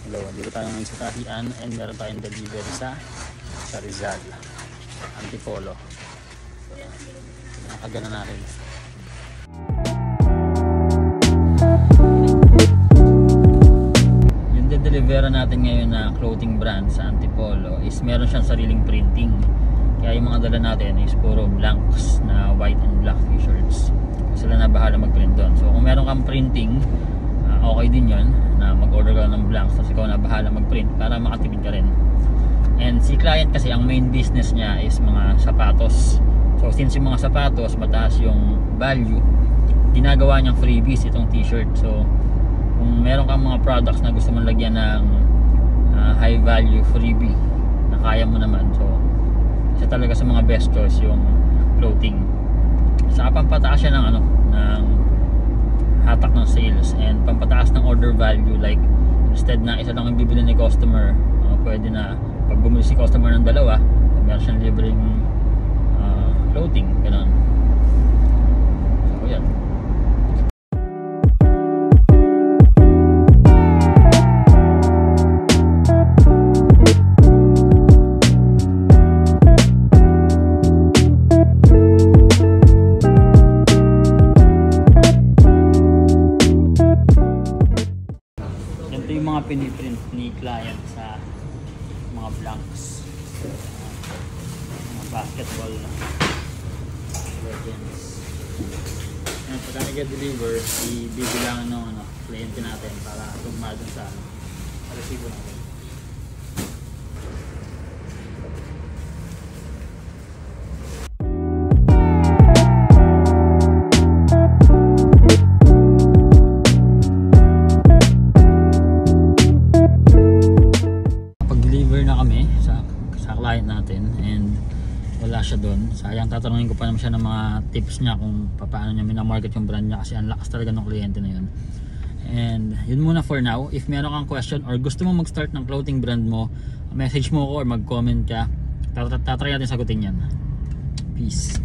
Hello, dito tayo ngayon sa Tahian and meron tayong delivery sa Rizal, Antipolo. Nakagana natin. Yung de-delivera natin ngayon na clothing brand sa Antipolo is meron siyang sariling printing. Kaya yung mga dala natin is puro blanks na white and black t-shirts. Sila na bahala mag-print doon. So kung meron kang printing, okay din yon na mag-order ka ng blanks tapos ikaw na bahala mag-print para makatipid ka rin. And si client kasi ang main business niya is mga sapatos. So since yung mga sapatos mataas yung value, ginagawa niyang freebies itong t-shirt. So kung meron kang mga products na gusto mong lagyan ng high value freebie na kaya mo naman, so isa talaga sa mga best choice yung clothing. Saka pampataas siya ng ng hatak ng sales and pampataas ng order value. Like instead na isa lang ang bibili ni customer, pwede na pag bumili si customer ng dalawa, meron siyang libreng clothing, gano'n. So yan. Ito yung mga piniprint ni client sa mga blanks, mga basketball legends. And pagka nag-deliver, ibibilangan ng kliyente natin para tugma dun sa resibo natin. Client natin and wala siya doon. Sayang, tatanungin ko pa naman siya ng mga tips niya kung paano niya minamarket yung brand niya kasi ang lakas talaga ng kliyente na yun. And yun muna for now. If meron kang question or gusto mo mag-start ng clothing brand mo, message mo ko or mag-comment ka. Tatry natin sagutin yan. Peace.